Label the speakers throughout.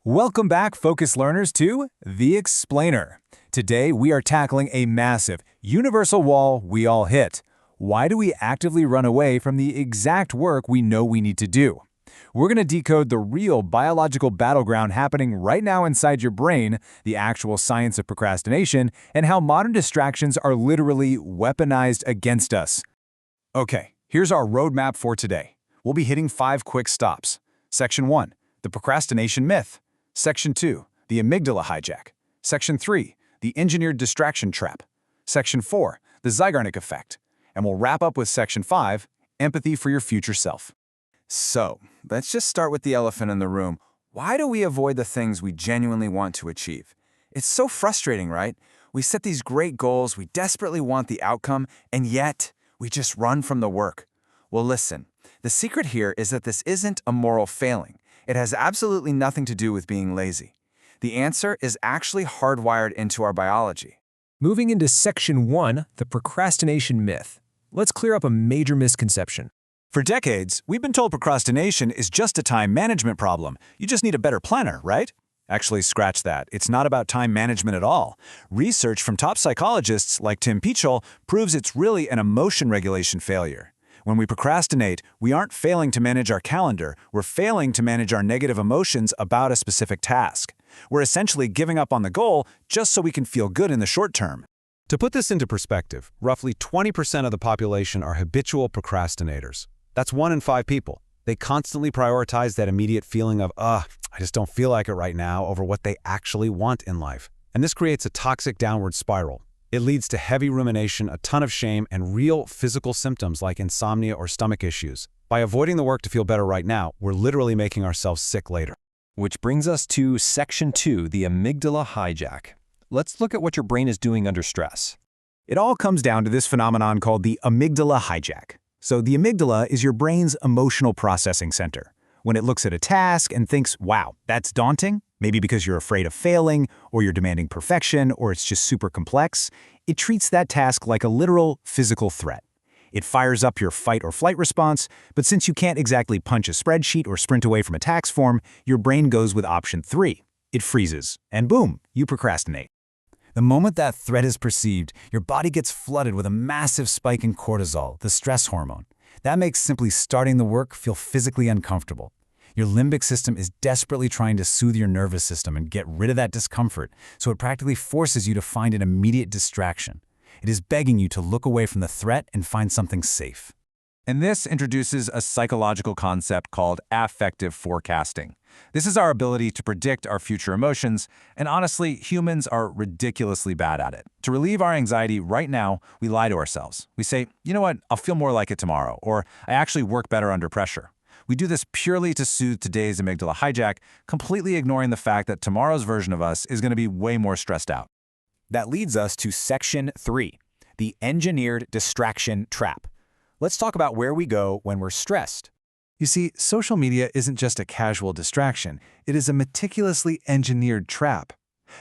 Speaker 1: Welcome back, focus learners, to The Explainer. Today, we are tackling a massive, universal wall we all hit. Why do we actively run away from the exact work we know we need to do? We're going to decode the real biological battleground happening right now inside your brain, the actual science of procrastination, and how modern distractions are literally weaponized against us. Okay, here's our roadmap for today. We'll be hitting 5 quick stops. Section 1, the procrastination myth. Section 2, the amygdala hijack. Section 3, the engineered distraction trap. Section 4, the Zeigarnik effect. And we'll wrap up with Section 5, empathy for your future self. So, let's just start with the elephant in the room. Why do we avoid the things we genuinely want to achieve? It's so frustrating, right? We set these great goals, we desperately want the outcome, and yet we just run from the work. Well, listen, the secret here is that this isn't a moral failing. It has absolutely nothing to do with being lazy. The answer is actually hardwired into our biology.
Speaker 2: Moving into Section 1, the procrastination myth. Let's clear up a major misconception.
Speaker 1: For decades, we've been told procrastination is just a time management problem. You just need a better planner, right? Actually, scratch that. It's not about time management at all. Research from top psychologists like Tim Peachel proves it's really an emotion regulation failure. When we procrastinate, we aren't failing to manage our calendar, we're failing to manage our negative emotions about a specific task. We're essentially giving up on the goal just so we can feel good in the short term.
Speaker 3: To put this into perspective, roughly 20% of the population are habitual procrastinators. That's 1 in 5 people. They constantly prioritize that immediate feeling of, I just don't feel like it right now, over what they actually want in life. And this creates a toxic downward spiral. It leads to heavy rumination, a ton of shame, and real physical symptoms like insomnia or stomach issues. By avoiding the work to feel better right now, we're literally making ourselves sick later.
Speaker 2: Which brings us to Section 2, the amygdala hijack. Let's look at what your brain is doing under stress.
Speaker 1: It all comes down to this phenomenon called the amygdala hijack. So the amygdala is your brain's emotional processing center. When it looks at a task and thinks, wow, that's daunting, maybe because you're afraid of failing, or you're demanding perfection, or it's just super complex, it treats that task like a literal physical threat. It fires up your fight or flight response, but since you can't exactly punch a spreadsheet or sprint away from a tax form, your brain goes with option 3. It freezes, and boom, you procrastinate. The moment that threat is perceived, your body gets flooded with a massive spike in cortisol, the stress hormone. That makes simply starting the work feel physically uncomfortable. Your limbic system is desperately trying to soothe your nervous system and get rid of that discomfort, so it practically forces you to find an immediate distraction. It is begging you to look away from the threat and find something safe. And this introduces a psychological concept called affective forecasting. This is our ability to predict our future emotions, and honestly, humans are ridiculously bad at it. To relieve our anxiety right now, we lie to ourselves. We say, you know what, I'll feel more like it tomorrow, or I actually work better under pressure. We do this purely to soothe today's amygdala hijack, completely ignoring the fact that tomorrow's version of us is going to be way more stressed out. That leads us to Section 3, the engineered distraction trap. Let's talk about where we go when we're stressed. You see, social media isn't just a casual distraction, it is a meticulously engineered trap.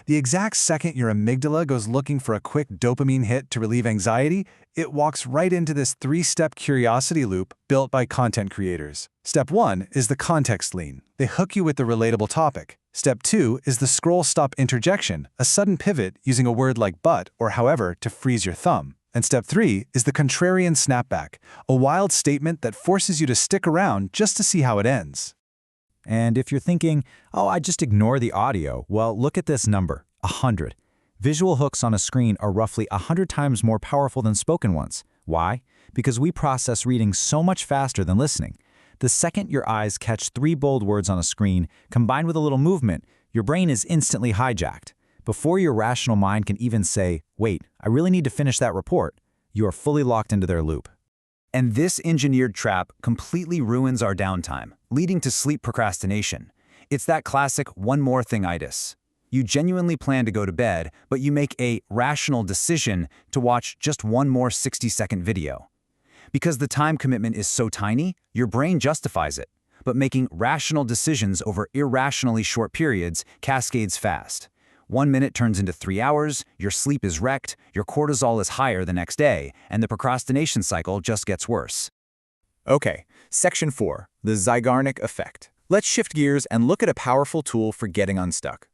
Speaker 1: The exact second your amygdala goes looking for a quick dopamine hit to relieve anxiety, it walks right into this 3-step curiosity loop built by content creators. Step 1 is the context lean. They hook you with the relatable topic. Step 2 is the scroll-stop interjection, a sudden pivot using a word like but or however to freeze your thumb. And Step 3 is the contrarian snapback, a wild statement that forces you to stick around just to see how it ends. And if you're thinking, oh, I just ignore the audio, well, look at this number, 100. Visual hooks on a screen are roughly 100 times more powerful than spoken ones. Why? Because we process reading so much faster than listening. The second your eyes catch 3 bold words on a screen, combined with a little movement, your brain is instantly hijacked. Before your rational mind can even say, wait, I really need to finish that report, you are fully locked into their loop. And this engineered trap completely ruins our downtime, leading to sleep procrastination. It's that classic one more thing-itis. You genuinely plan to go to bed, but you make a rational decision to watch just one more 60-second video. Because the time commitment is so tiny, your brain justifies it. But making rational decisions over irrationally short periods cascades fast. 1 minute turns into 3 hours, your sleep is wrecked, your cortisol is higher the next day, and the procrastination cycle just gets worse. Okay, Section 4, the Zeigarnik effect. Let's shift gears and look at a powerful tool for getting unstuck.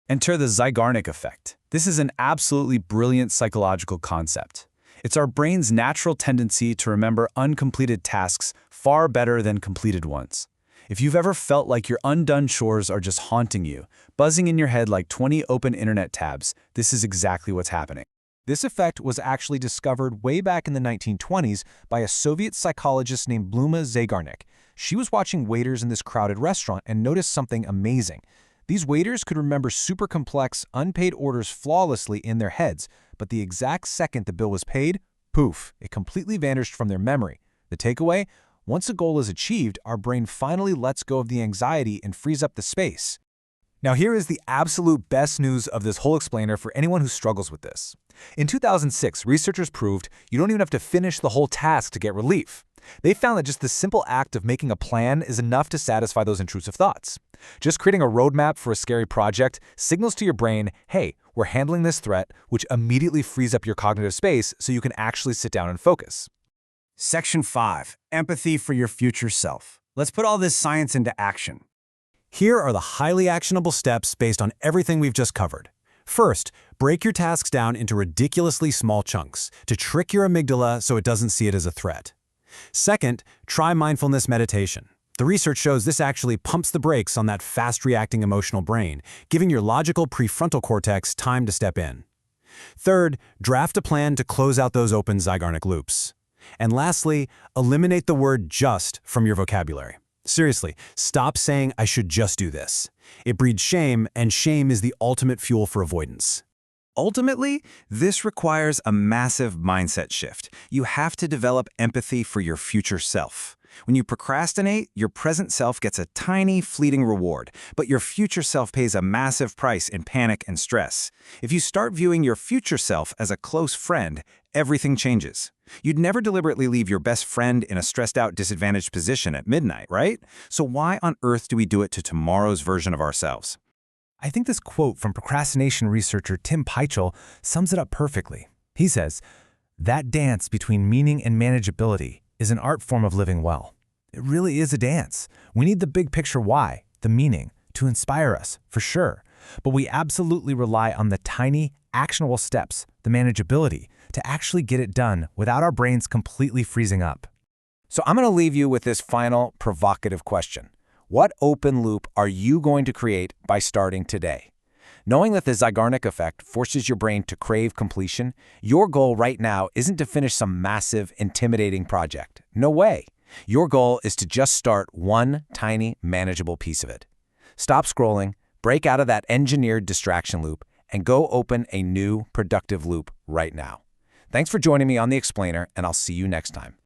Speaker 1: Enter the Zeigarnik effect. This is an absolutely brilliant psychological concept. It's our brain's natural tendency to remember uncompleted tasks far better than completed ones. If you've ever felt like your undone chores are just haunting you, buzzing in your head like 20 open internet tabs, this is exactly what's happening. This effect was actually discovered way back in the 1920s by a Soviet psychologist named Bluma Zeigarnik. She was watching waiters in this crowded restaurant and noticed something amazing. These waiters could remember super complex, unpaid orders flawlessly in their heads, but the exact second the bill was paid, poof, it completely vanished from their memory. The takeaway? Once a goal is achieved, our brain finally lets go of the anxiety and frees up the space. Now here is the absolute best news of this whole explainer for anyone who struggles with this. In 2006, researchers proved you don't even have to finish the whole task to get relief. They found that just the simple act of making a plan is enough to satisfy those intrusive thoughts. Just creating a roadmap for a scary project signals to your brain, hey, we're handling this threat, which immediately frees up your cognitive space so you can actually sit down and focus. Section 5. Empathy for your future self. Let's put all this science into action. Here are the highly actionable steps based on everything we've just covered. First, break your tasks down into ridiculously small chunks to trick your amygdala so it doesn't see it as a threat. Second, try mindfulness meditation. The research shows this actually pumps the brakes on that fast-reacting emotional brain, giving your logical prefrontal cortex time to step in. Third, draft a plan to close out those open Zeigarnik loops. And lastly, eliminate the word just from your vocabulary. Seriously, stop saying, I should just do this. It breeds shame, and shame is the ultimate fuel for avoidance. Ultimately, this requires a massive mindset shift. You have to develop empathy for your future self. When you procrastinate, your present self gets a tiny, fleeting reward, but your future self pays a massive price in panic and stress. If you start viewing your future self as a close friend, everything changes. You'd never deliberately leave your best friend in a stressed-out, disadvantaged position at midnight, right? So why on earth do we do it to tomorrow's version of ourselves? I think this quote from procrastination researcher Tim Pychyl sums it up perfectly. He says, "That dance between meaning and manageability is an art form of living well." It really is a dance. We need the big picture why, the meaning, to inspire us, for sure. But we absolutely rely on the tiny, actionable steps, the manageability, to actually get it done without our brains completely freezing up. So I'm going to leave you with this final provocative question. What open loop are you going to create by starting today? Knowing that the Zeigarnik effect forces your brain to crave completion, your goal right now isn't to finish some massive, intimidating project. No way. Your goal is to just start one tiny, manageable piece of it. Stop scrolling, break out of that engineered distraction loop, and go open a new, productive loop right now. Thanks for joining me on The Explainer, and I'll see you next time.